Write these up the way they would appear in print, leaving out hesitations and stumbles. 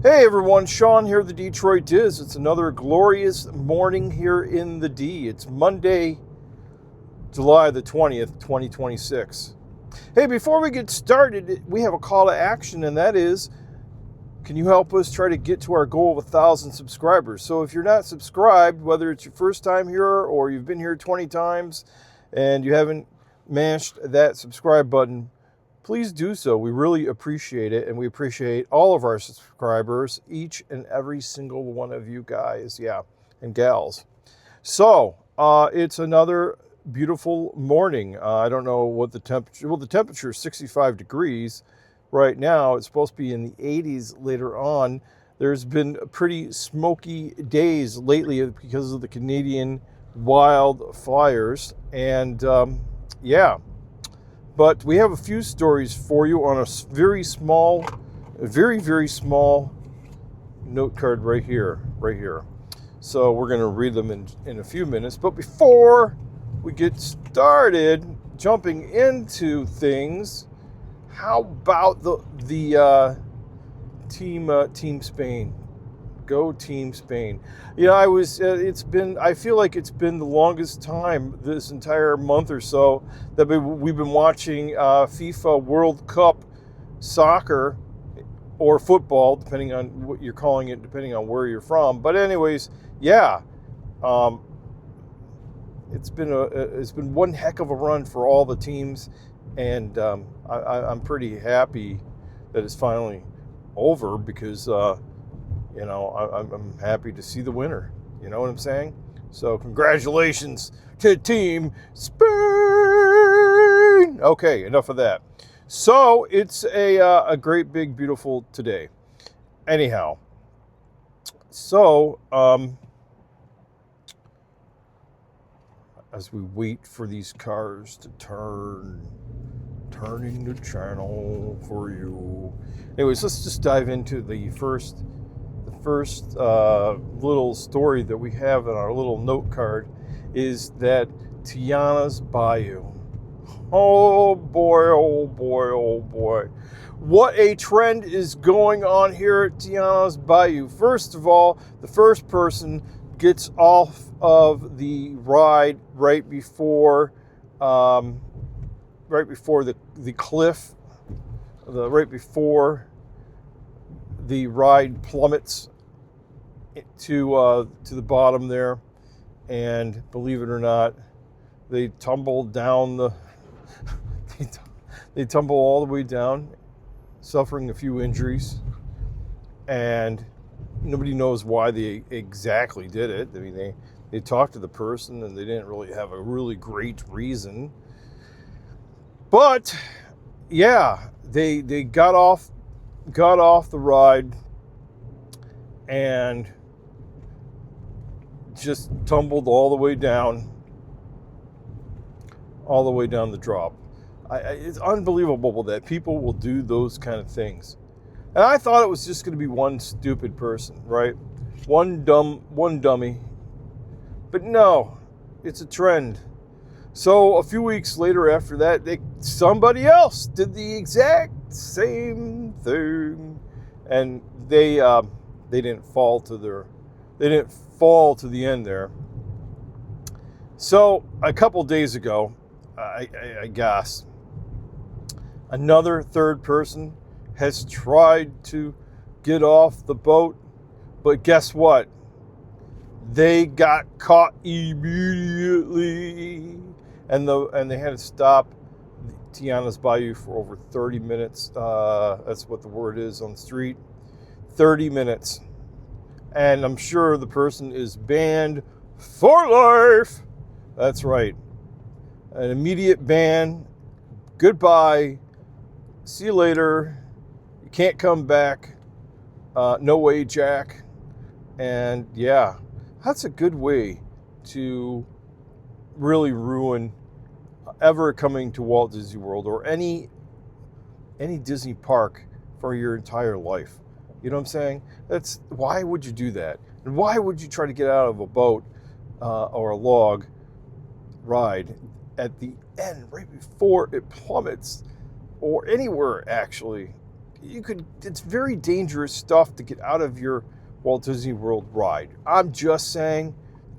Hey everyone, Sean here, the Detroit Diz. It's another glorious morning here in the D. It's Monday, July the 20th, 2026. Hey, before we get started, we have a call to action, and that is, can you help us try to get to our goal of 1,000 subscribers? So if you're not subscribed, whether it's your first time here or you've been here 20 times and you haven't mashed that subscribe button, please do so. We really appreciate it, and we appreciate all of our subscribers, each and every single one of you guys, and gals. So, it's another beautiful morning. I don't know what the temperature, the temperature is 65 degrees right now. It's supposed to be in the 80s later on. There's been pretty smoky days lately because of the Canadian wildfires, and but we have a few stories for you on a very small note card right here. So we're going to read them in a few minutes. But before we get started jumping into things, how about the Team Spain? Go Team Spain. You know, I feel like it's been the longest time this entire month or so that we've been watching FIFA World Cup soccer or football, depending on what you're calling it, depending on where you're from. But anyways, it's been one heck of a run for all the teams, and I'm pretty happy that it's finally over because I'm happy to see the winner. You know what I'm saying? So congratulations to Team Spain. Okay, enough of that. So it's a great, big, beautiful today. Anyhow, so as we wait for these cars to turning the channel for you. Anyways, let's just dive into the first little story that we have in our little note card is that Tiana's Bayou. Oh boy, oh boy, oh boy. What a trend is going on here at Tiana's Bayou. First of all, the first person gets off of the ride right before the cliff, right before the ride plummets to the bottom there, and believe it or not, they tumble down they tumble all the way down, suffering a few injuries, and nobody knows why they exactly did it. I mean, they talked to the person and they didn't really have a really great reason, but yeah, they got off the ride and just tumbled all the way down the drop. It's unbelievable that people will do those kind of things. And I thought it was just going to be one stupid person, right? One dummy. But no, it's a trend. So a few weeks later after that, somebody else did the exact same thing, and they didn't fall to the end there. So a couple days ago, I guess, another third person has tried to get off the boat, but guess what? They got caught immediately, and they had to stop Tiana's Bayou for over 30 minutes. That's what the word is on the street. 30 minutes. And I'm sure the person is banned for life. That's right. An immediate ban. Goodbye. See you later. You can't come back. No way, Jack. And yeah, that's a good way to really ruin ever coming to Walt Disney World or any Disney park for your entire life. You know what I'm saying? Why would you do that? And why would you try to get out of a boat or a log ride at the end, right before it plummets, or anywhere actually? it's very dangerous stuff to get out of your Walt Disney World ride. I'm just saying,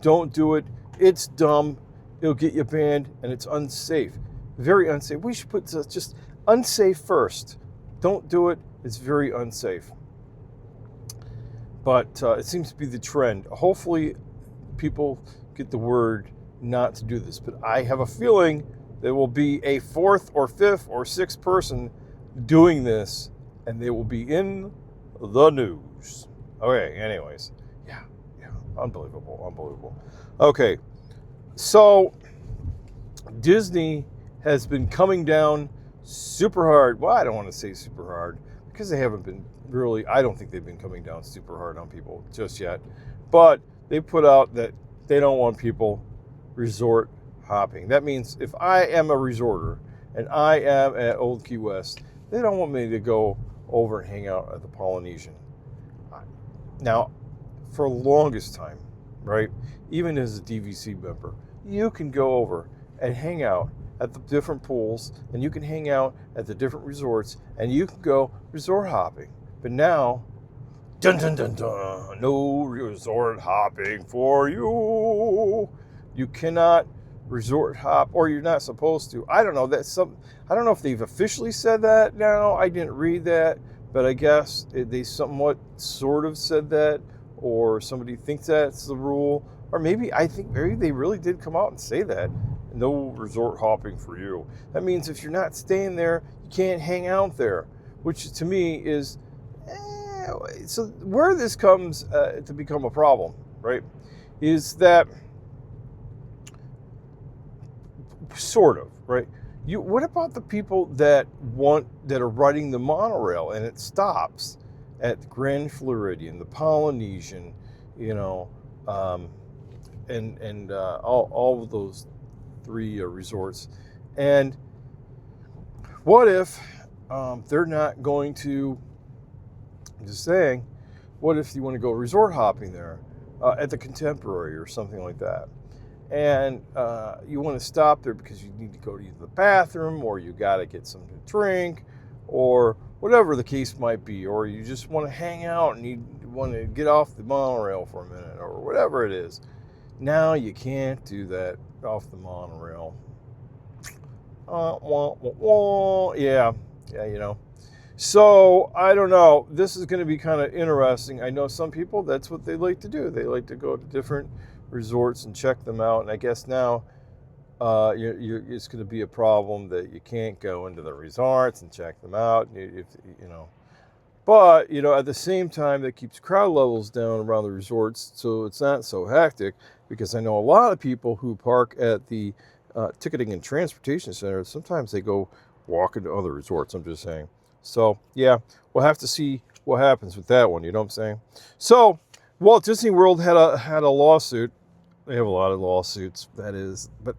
don't do it. It's dumb. It'll get you banned, and it's unsafe. Very unsafe. We should put just unsafe first. Don't do it. It's very unsafe. But it seems to be the trend. Hopefully, people get the word not to do this. But I have a feeling there will be a fourth or fifth or sixth person doing this, and they will be in the news. Okay, anyways. Yeah, unbelievable. Okay, so Disney has been coming down super hard. Well, I don't want to say super hard because they haven't been really, I don't think they've been coming down super hard on people just yet. But they put out that they don't want people resort hopping. That means if I am a resorter and I am at Old Key West, they don't want me to go over and hang out at the Polynesian. Now, for the longest time, right, even as a DVC member, you can go over and hang out at the different pools, and you can hang out at the different resorts, and you can go resort hopping. But now, dun dun dun dun, no resort hopping for you. You cannot resort hop, or you're not supposed to. I don't know. I don't know if they've officially said that now. I didn't read that, but I guess they somewhat sort of said that, or somebody thinks that's the rule, or maybe they really did come out and say that. No resort hopping for you. That means if you're not staying there, you can't hang out there, which to me is, so where this comes to become a problem, right, is that sort of, right? What about the people that are riding the monorail and it stops at the Grand Floridian, the Polynesian, and all of those 3 resorts, and what if they're not going to? I'm just saying, what if you want to go resort hopping there at the Contemporary or something like that, and you want to stop there because you need to go to the bathroom, or you got to get something to drink, or whatever the case might be, or you just want to hang out and you want to get off the monorail for a minute, or whatever it is. Now you can't do that off the monorail. Yeah, So, I don't know. This is going to be kind of interesting. I know some people, that's what they like to do. They like to go to different resorts and check them out. And I guess now it's going to be a problem that you can't go into the resorts and check them out. But, at the same time, that keeps crowd levels down around the resorts, so it's not so hectic, because I know a lot of people who park at the ticketing and transportation center, sometimes they go walk into other resorts, I'm just saying. So, yeah, we'll have to see what happens with that one, you know what I'm saying? So, Walt Disney World had a lawsuit. They have a lot of lawsuits, that is, but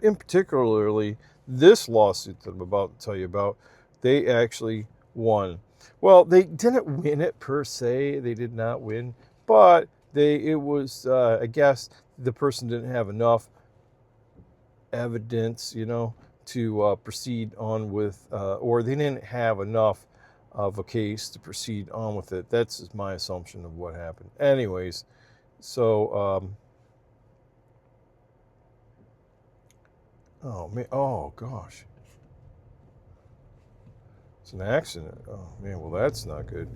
in particularly this lawsuit that I'm about to tell you about, they actually won. Well, they didn't win it per se. They did not win, but I guess the person didn't have enough evidence, to proceed on with, or they didn't have enough of a case to proceed on with it. That's just my assumption of what happened. Anyways, so, oh gosh. It's an accident. Oh, man, well, that's not good.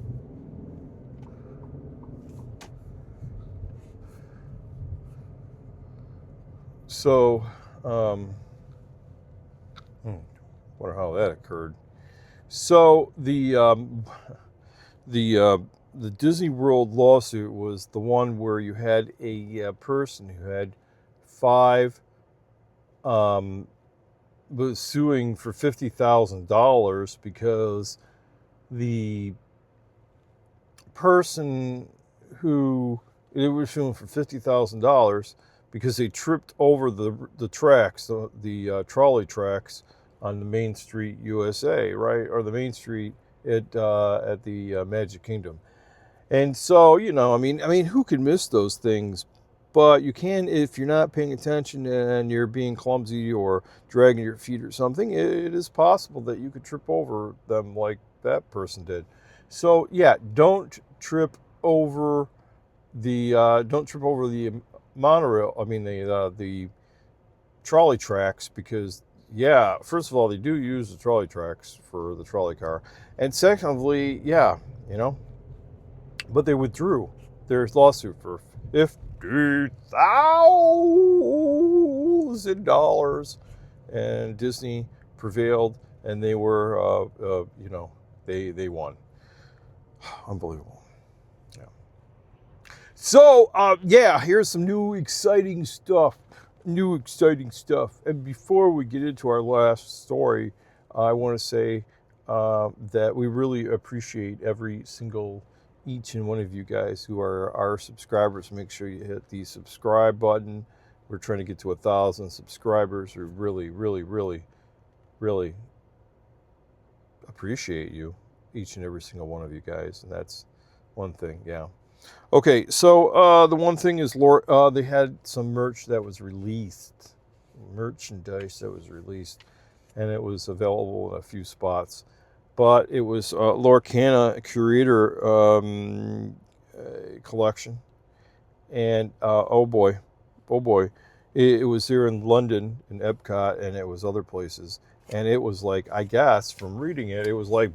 So, wonder how that occurred. So, the Disney World lawsuit was the one where you had a person who had 5 was suing for $50,000 because the person it was suing for $50,000 because they tripped over the tracks, the trolley tracks on the Main Street, U.S.A., right, or the Main Street at the Magic Kingdom. And so, who can miss those things? But you can, if you're not paying attention and you're being clumsy or dragging your feet or something, it is possible that you could trip over them like that person did. So yeah, don't trip over the monorail. I mean the trolley tracks, because yeah, first of all, they do use the trolley tracks for the trolley car, and secondly, yeah, but they withdrew their lawsuit for $50,000, and Disney prevailed, and they were, they won. Unbelievable. Yeah. So, here's some new exciting stuff. And before we get into our last story, I want to say that we really appreciate each and one of you guys who are our subscribers. Make sure you hit the subscribe button. We're trying to get to 1,000 subscribers. We really, really, really, really appreciate you, each and every single one of you guys. And that's one thing, yeah. Okay, so the one thing is, they had some merchandise that was released, and it was available in a few spots. But it was Lorcana Curator collection, and oh boy, it was here in London, in Epcot, and it was other places, and it was like, I guess from reading it, it was like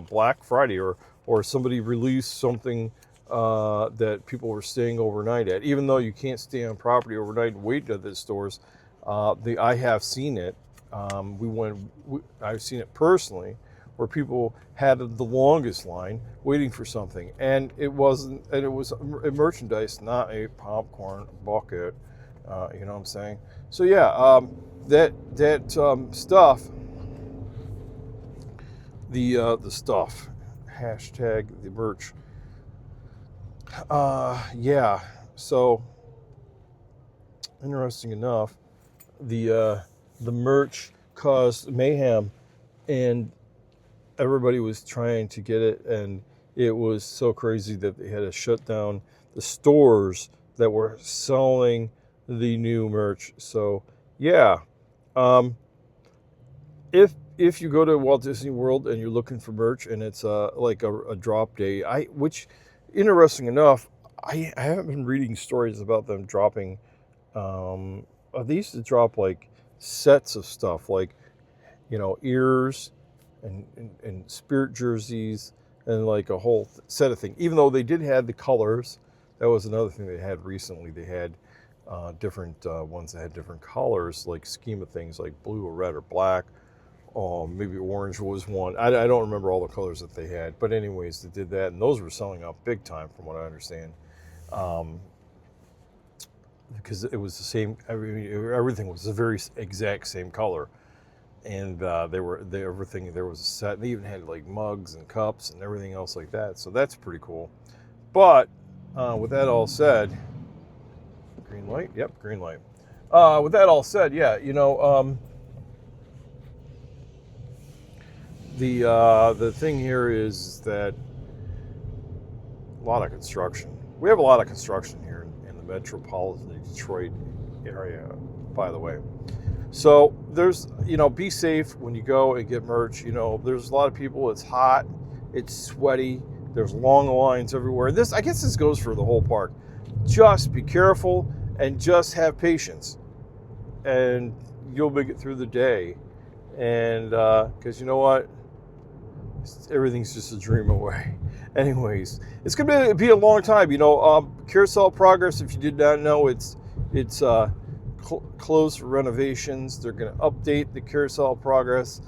Black Friday, or somebody released something that people were staying overnight at, even though you can't stay on property overnight and wait at the stores. I have seen it. I've seen it personally, where people had the longest line waiting for something, and it was a merchandise, not a popcorn bucket. You know what I'm saying? So yeah, that stuff, the stuff, hashtag the merch. Yeah. So interesting enough, the merch caused mayhem, and everybody was trying to get it, and it was so crazy that they had to shut down the stores that were selling the new merch. So yeah, if you go to Walt Disney World and you're looking for merch, and it's like a drop day, which interesting enough, I haven't been reading stories about them dropping. They used to drop like sets of stuff, like ears and spirit jerseys, and like a whole set of things. Even though they did have the colors, that was another thing they had recently. They had different ones that had different colors, like scheme of things, like blue or red or black. Maybe orange was one. I don't remember all the colors that they had, but anyways, they did that, and those were selling out big time, from what I understand. Because it was the same. Everything was the very exact same color, and everything. There was a set. They even had like mugs and cups and everything else like that. So that's pretty cool. But with that all said, green light. Yep, green light. With that all said, yeah, the thing here is that a lot of construction. We have a lot of construction here in the metropolitan Detroit area, by the way. So there's, be safe when you go and get merch. There's a lot of people. It's hot. It's sweaty. There's long lines everywhere. I guess this goes for the whole park. Just be careful and just have patience, and you'll make it through the day. And because you know what? Everything's just a dream away. Anyways, it's going to be a long time. Carousel of Progress, if you did not know, it's closed for renovations. They're going to update the Carousel of Progress.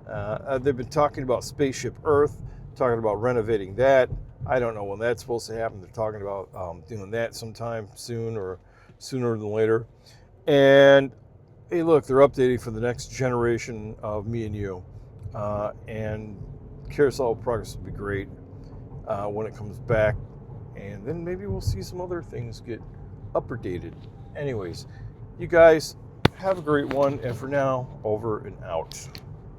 They've been talking about Spaceship Earth, talking about renovating that. I don't know when that's supposed to happen. They're talking about doing that sometime soon, or sooner than later. And hey, look, they're updating for the next generation of me and you. And Carousel of Progress will be great when it comes back. And then maybe we'll see some other things get updated. Anyways, you guys have a great one. And for now, over and out.